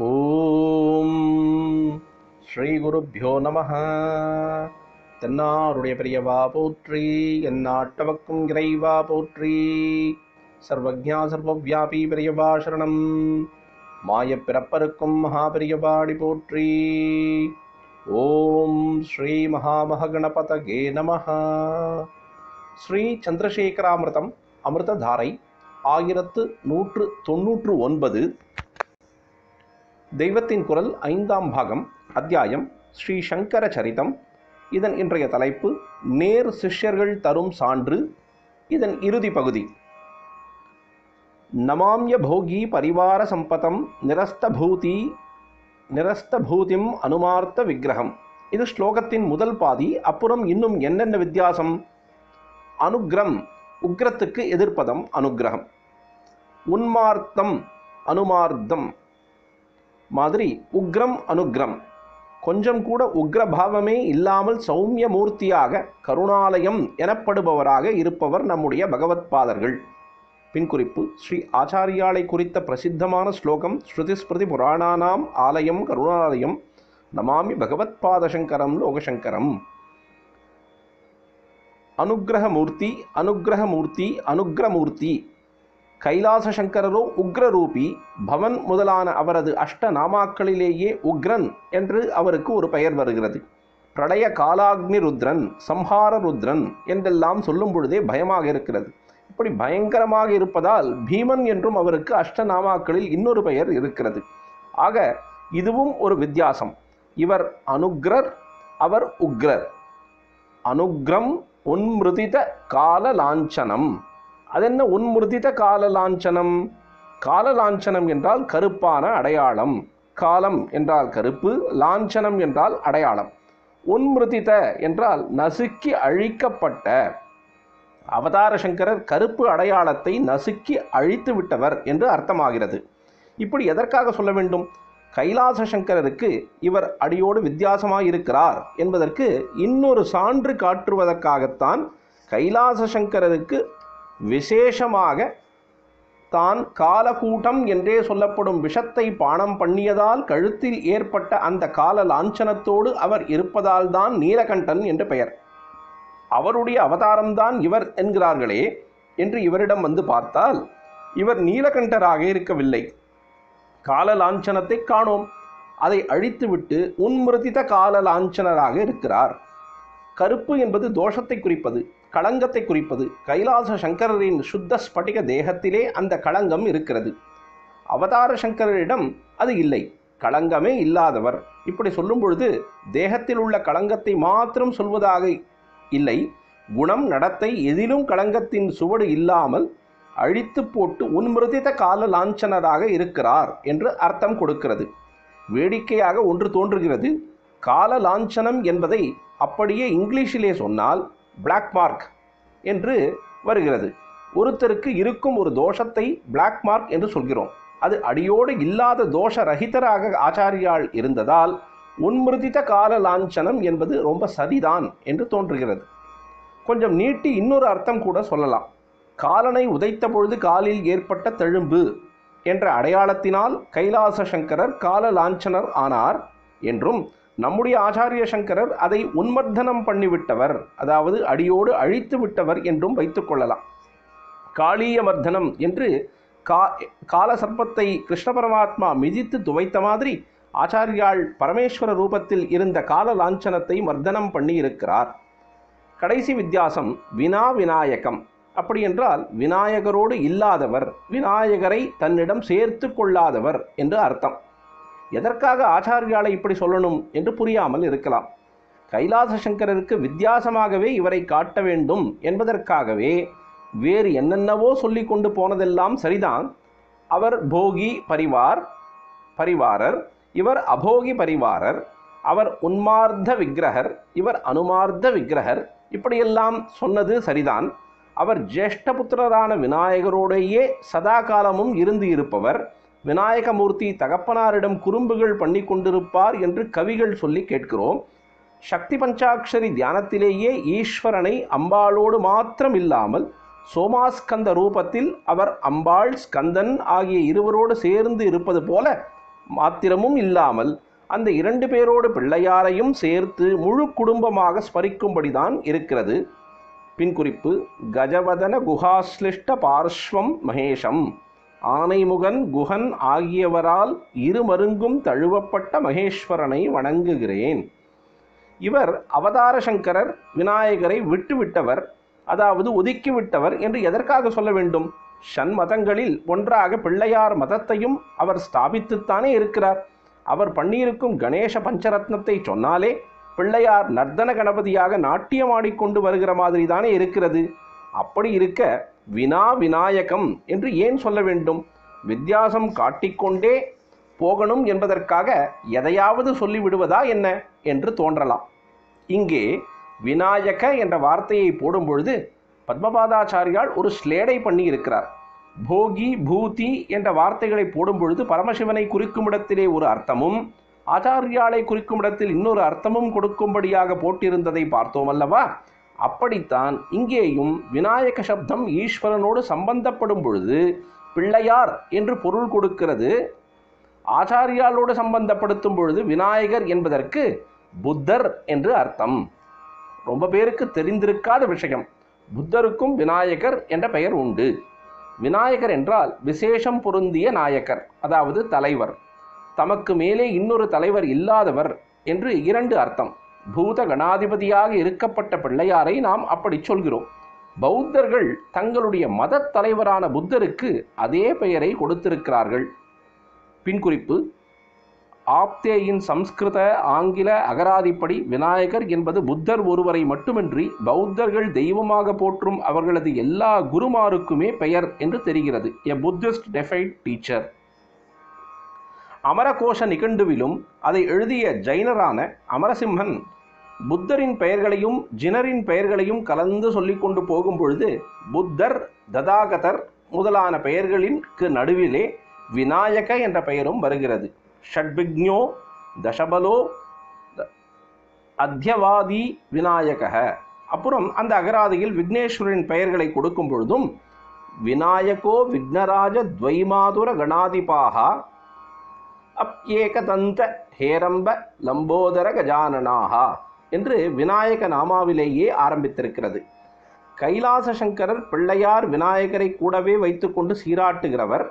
ஓம் ஸ்ரீ குருப்யோ நமஹ. தென்னாருடைய பெரியவா போற்றி, எந்நாட்டவர்க்கும் இறைவா போற்றி. சர்வஜ்ஞா சர்வவ்யாபி பெரியவா சரணம். மாயப் பிறப்பருக்கும் மகா பெரியவாடி போற்றி. ஓம் ஸ்ரீ மகாமகணபதகே நமஹ. ஸ்ரீ சந்திரசேகராமிர்தம் அமிர்ததாரை 1199. தெய்வத்தின் குரல் 5ஆம் பாகம், அத்தியாயம் ஸ்ரீ சங்கர சரிதம். இதன் இன்றைய தலைப்பு நேர் சிஷ்யர்கள் தரும் சான்று. இதன் இறுதி பகுதி. நமாம்ய போகி பரிவார சம்பதம் நிரஸ்தபூதிம் அனுமார்த்த விக்கிரகம். இது ஸ்லோகத்தின் முதல் பாதி. அப்புறம் இன்னும் என்னென்ன வித்தியாசம்? அனுக்ரம், உக்ரத்துக்கு எதிர்ப்பதம் அனுக்கிரகம். உன்மார்த்தம், அனுமார்த்தம் மாதிரி உக்ரம் அனுக்ரம். கொஞ்சம் கூட உக்ரபாவமே இல்லாமல் சௌமிய மூர்த்தியாக கருணாலயம் எனப்படுபவராக இருப்பவர் நம்முடைய பகவத்பாதர்கள். பின்குறிப்பு: ஸ்ரீ ஆச்சாரியாலை குறித்த பிரசித்தமான ஸ்லோகம் ஸ்ருதிஸ்மிருதி புராணானாம் ஆலயம் கருணாலயம் நமாமி பகவத்பாதசங்கரம் லோகசங்கரம். அனுக்கிரகமூர்த்தி, அனுக்கிரகமூர்த்தி, அனுக்கிரமூர்த்தி. கைலாசசங்கரரோ உக்ரரூபி. பவன் முதலான அவரது அஷ்ட நாமாக்களிலேயே உக்ரன் என்று அவருக்கு ஒரு பெயர் வருகிறது. பிரளய காலாக்னி ருத்ரன், சம்ஹார ருத்ரன் என்றெல்லாம் சொல்லும் பொழுதே பயமாக இருக்கிறது. இப்படி பயங்கரமாக இருப்பதால் பீமன் என்றும் அவருக்கு அஷ்ட நாமாக்களில் இன்னொரு பெயர் இருக்கிறது. ஆக இதுவும் ஒரு வித்தியாசம். இவர் அனுக்ரர், அவர் உக்ரர். அனுக்ரம் உன்மிருதித கால லாஞ்சனம். அதென்ன உன்மிருதித கால லாஞ்சனம்? கால லாஞ்சனம் என்றால் கருப்பான அடையாளம். காலம் என்றால் கருப்பு, லாஞ்சனம் என்றால் அடையாளம். உன்மிருதித என்றால் நசுக்கி அழிக்கப்பட்ட. அவதார சங்கரர் கருப்பு அடையாளத்தை நசுக்கி அழித்து விட்டவர் என்று அர்த்தமாகிறது. இப்படி எதற்காக சொல்ல வேண்டும்? கைலாச சங்கரருக்கு இவர் அடியோடு வித்தியாசமாயிருக்கிறார் என்பதற்கு இன்னொரு சான்று காட்டுவதற்காகத்தான் கைலாச சங்கரருக்கு விசேஷமாக தான் காலகூட்டம் என்றே சொல்லப்படும் விஷத்தை பானம் பண்ணியதால் கழுத்தில் ஏற்பட்ட அந்த கால லாஞ்சனத்தோடு அவர் இருப்பதால் தான் நீலகண்டன் என்று பெயர். அவருடைய அவதாரம்தான் இவர் என்கிறார்களே என்று இவரிடம் வந்து பார்த்தால், இவர் நீலகண்டராக இருக்கவில்லை. கால லாஞ்சனத்தை காணோம், அதை அழித்துவிட்டு உன்மிருதித கால லாஞ்சனராக இருக்கிறார். கருப்பு என்பது தோஷத்தை குறிப்பது, களங்கத்தை குறிப்பது. கைலாச சங்கரரின் சுத்த ஸ்பட்டிக தேகத்திலே அந்த களங்கம் இருக்கிறது. அவதார சங்கரரிடம் அது இல்லை, களங்கமே இல்லாதவர். இப்படி சொல்லும் பொழுது தேகத்தில் உள்ள களங்கத்தை மாத்திரம் சொல்வதாக இல்லை, குணம் நடத்தை எதிலும் களங்கத்தின் சுவடு இல்லாமல் அழித்து போட்டு உன்மிருதித கால லாஞ்சனராக இருக்கிறார் என்று அர்த்தம் கொடுக்கிறது. வேடிக்கையாக ஒன்று தோன்றுகிறது. கால லாஞ்சனம் என்பதை அப்படியே இங்கிலீஷிலே சொன்னால் பிளாக் மார்க் என்று வருகிறது. ஒருத்தருக்கு இருக்கும் ஒரு தோஷத்தை பிளாக் மார்க் என்று சொல்கிறோம். அது அடியோடு இல்லாத தோஷ ரஹிதராக ஆச்சாரியால் இருந்ததால் உன்மிருதித கால லாஞ்சனம் என்பது ரொம்ப சரிதான் என்று தோன்றுகிறது. கொஞ்சம் நீட்டி இன்னொரு அர்த்தம் கூட சொல்லலாம். காலனை உதைத்த பொழுது காலில் ஏற்பட்ட தழும்பு என்ற அடையாளத்தினால் கைலாச சங்கரர் கால லாஞ்சனர் ஆனார் என்றும், நம்முடைய ஆச்சாரிய சங்கரர் அதை உன்மர்தனம் பண்ணிவிட்டவர், அதாவது அடியோடு அழித்து விட்டவர் என்றும் வைத்துக் கொள்ளலாம். காளிய மர்தனம் என்று கால சர்ப்பத்தை கிருஷ்ண பரமாத்மா மிதித்து துவைத்த மாதிரி ஆச்சாரியால் பரமேஸ்வர ரூபத்தில் இருந்த கால லாஞ்சனத்தை மர்தனம் பண்ணி இருக்கிறார். கடைசி வித்தியாசம் வினா விநாயகம். அப்படி என்றால் விநாயகரோடு இல்லாதவர், விநாயகரை தன்னிடம் சேர்த்து கொள்ளாதவர் என்று அர்த்தம். எதற்காக ஆச்சாரியாலை இப்படி சொல்லணும் என்று புரியாமல் இருக்கலாம். கைலாச சங்கரருக்கு வித்தியாசமாகவே இவரை காட்ட வேண்டும் என்பதற்காகவே வேறு என்னென்னவோ சொல்லி கொண்டு போனதெல்லாம் சரிதான். அவர் போகி பரிவாரர், இவர் அபோகி பரிவாரர். அவர் உன்மார்த்த விக்கிரகர், இவர் அனுமார்த்த விக்கிரகர். இப்படியெல்லாம் சொன்னது சரிதான். அவர் ஜேஷ்டபுத்திரரான விநாயகரோடையே சதா காலமும் இருந்து இருப்பவர். விநாயகமூர்த்தி தகப்பனாரிடம் குறும்புகள் பண்ணி கொண்டிருப்பார் என்று கவிகள் சொல்லி கேட்கிறோம். சக்தி பஞ்சாட்சரி தியானத்திலேயே ஈஸ்வரனை அம்பாளோடு மாத்திரம் இல்லாமல் சோமாஸ்கந்த ரூபத்தில் அவர் அம்பாள், ஸ்கந்தன் ஆகிய இருவரோடு சேர்ந்து இருப்பது போல மாத்திரமும் இல்லாமல் அந்த 2 பேரோடு பிள்ளையாரையும் சேர்த்து முழு குடும்பமாக ஸ்மரிக்கும்படிதான் இருக்கிறது. பின்குறிப்பு: கஜவதன குஹாஸ்லிஷ்ட பார்ஸ்வம் மகேஷம், ஆனைமுகன் குஹன் ஆகியவரால் இருமருங்கும் தழுவப்பட்ட மகேஸ்வரனை வணங்குகிறேன். இவர் அவதார சங்கரர், விநாயகரை விட்டுவிட்டவர், அதாவது ஒதுக்கிவிட்டவர் என்று எதற்காக சொல்ல வேண்டும்? ஷண்மதங்களில் ஒன்றாக பிள்ளையார் மதத்தையும் அவர் ஸ்தாபித்துத்தானே இருக்கிறார். அவர் பண்ணியிருக்கும் கணேச பஞ்சரத்னத்தை சொன்னாலே பிள்ளையார் நர்த்தன கணபதியாக நாட்டியமாடிக்கொண்டு வருகிற மாதிரி தானே இருக்கிறது. அப்படி இருக்க விநாயகம் என்று ஏன் சொல்ல வேண்டும்? வித்தியாசம் காட்டிக்கொண்டே போகணும் என்பதற்காக எதையாவது சொல்லிவிடுவதா என்ன என்று தோன்றலாம். இங்கே விநாயக என்ற வார்த்தையை போடும் பொழுது பத்மபாதாச்சாரியால் ஒரு ஸ்லேடை பண்ணி இருக்கிறார். போகி பூதி என்ற வார்த்தைகளை போடும் பொழுது பரமசிவனை குறிக்கும் இடத்திலே ஒரு அர்த்தமும், ஆச்சாரியாலை குறிக்கும் இடத்தில் இன்னொரு அர்த்தமும் கொடுக்கும்படியாக போட்டிருந்ததை பார்த்தோம் அல்லவா? அப்படித்தான் இங்கேயும் விநாயக சப்தம் ஈஸ்வரனோடு சம்பந்தப்படும் பொழுது பிள்ளையார் என்று பொருள் கொடுக்கிறது. ஆச்சாரியாலோடு சம்பந்தப்படுத்தும் பொழுது விநாயகர் என்பதற்கு புத்தர் என்று அர்த்தம். ரொம்ப பேருக்கு தெரிந்திருக்காத விஷயம், புத்தருக்கும் விநாயகர் என்ற பெயர் உண்டு. விநாயகர் என்றால் விசேஷம் பொருந்திய நாயக்கர், அதாவது தலைவர். தமக்கு மேலே இன்னொரு தலைவர் இல்லாதவர் என்று 2 அர்த்தம். பூத கணாதிபதியாக இருக்கப்பட்ட பிள்ளையாரை நாம் அப்படி சொல்கிறோம். பௌத்தர்கள் தங்களுடைய மத தலைவரான புத்தருக்கு அதே பெயரை கொடுத்திருக்கிறார்கள். பின்குறிப்பு: ஆப்தேயின் சம்ஸ்கிருத ஆங்கில அகராதிப்படி விநாயகர் என்பது புத்தர் ஒருவரை மட்டுமின்றி பௌத்தர்கள் தெய்வமாக போற்றும் அவர்களது எல்லா குருமாருக்குமே பெயர் என்று தெரிகிறது. எ புத்திஸ்ட் டெஃபைட் டீச்சர். அமரகோஷ நிகண்டுவிலும் அதை எழுதிய ஜைனரான அமரசிம்மன் புத்தரின் பெயர்களையும் ஜினரின் பெயர்களையும் கலந்து சொல்லிக்கொண்டு போகும் பொழுது புத்தர், ததாகதர் முதலான பெயர்களிற்கு நடுவிலே விநாயக என்ற பெயரும் வருகிறது. ஷட்விக்ஞோ தசபலோ அத்யவாதி விநாயக. அப்புறம் அந்த அகராதியில் விக்னேஸ்வரின் பெயர்களை கொடுக்கும் பொழுதும் விநாயகோ விக்னராஜ துவைமாதுர கணாதிபாகா அப்யேகதந்த ஹேரம்ப லம்போதர கஜானனாகா என்று விநாயக நாமாவிலேயே ஆரம்பித்திருக்கிறது. கைலாச சங்கரர் பிள்ளையார் விநாயகரை கூடவே வைத்துக்கொண்டு சீராட்டுகிறவர்.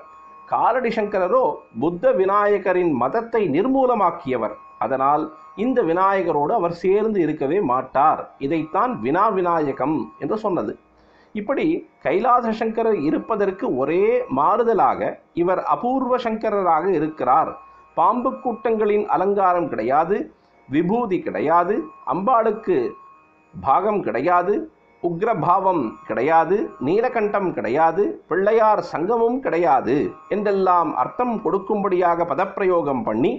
காலடி சங்கரரோ புத்த விநாயகரின் மதத்தை நிர்மூலமாக்கியவர். அதனால் இந்த விநாயகரோடு அவர் சேர்ந்து இருக்கவே மாட்டார். இதைத்தான் விநாயகம் என்று சொன்னது. இப்படி கைலாச சங்கரர் இருப்பதற்கு ஒரே மாறுதலாக இவர் அபூர்வ சங்கரராக இருக்கிறார். பாம்பு கூட்டங்களின் அலங்காரம் கிடையாது, விபூதி கிடையாது, அம்பாளுக்கு பாகம் கிடையாது, உக்ரபாவம் கிடையாது, நீலகண்டம் கிடையாது, பிள்ளையார் சங்கமும் கிடையாது என்றெல்லாம் அர்த்தம் கொடுக்கும்படியாக பதப்பிரயோகம் பண்ணி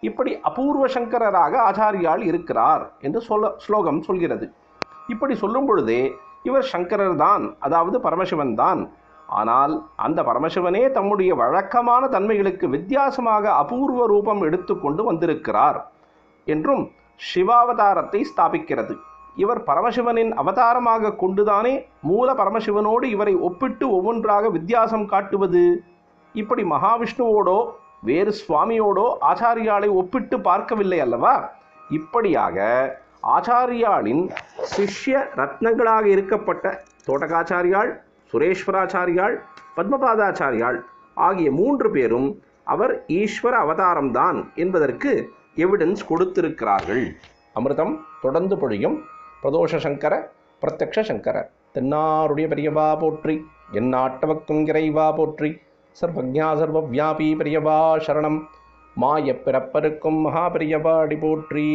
இப்படி அபூர்வ சங்கரராக ஆச்சாரியால் இருக்கிறார் என்று ஸ்லோகம் சொல்கிறது. இப்படி சொல்லும் பொழுதே இவர் சங்கரர் தான், அதாவது பரமசிவன் தான். ஆனால் அந்த பரமசிவனே தம்முடைய வழக்கமான தன்மைகளுக்கு வித்தியாசமாக அபூர்வ ரூபம் எடுத்துக்கொண்டு வந்திருக்கிறார் என்றும் சிவாவதாரத்தை ஸ்தாபிக்கிறது. இவர் பரமசிவனின் அவதாரமாக கொண்டுதானே மூல பரமசிவனோடு இவரை ஒப்பிட்டு ஒவ்வொன்றாக வித்தியாசம் காட்டுவது. இப்படி மகாவிஷ்ணுவோடோ வேறு சுவாமியோடோ ஆச்சாரியாலை ஒப்பிட்டு பார்க்கவில்லை அல்லவா? இப்படியாக ஆச்சாரியாலின் சிஷ்ய ரத்னங்களாக இருக்கப்பட்ட தோட்டகாச்சாரியால், சுரேஸ்வராச்சாரியால், பத்மபாதாச்சாரியால் ஆகிய 3 பேரும் அவர் ஈஸ்வர அவதாரம்தான் என்பதற்கு எவிடன்ஸ் கொடுத்திருக்கிறார்கள். அமிர்தம் தொடர்ந்து பொழியும். பிரதோஷ சங்கர பிரத்யக்ஷ சங்கர தென்னாருடைய பெரியவா போற்றி, எந்நாட்டவர்க்கும் இறைவா போற்றி, சர்வஜா சர்வவியாபி பெரியவா சரணம், மாயப்பிறப்பருக்கும் மகாபெரியவா அடி போற்றி.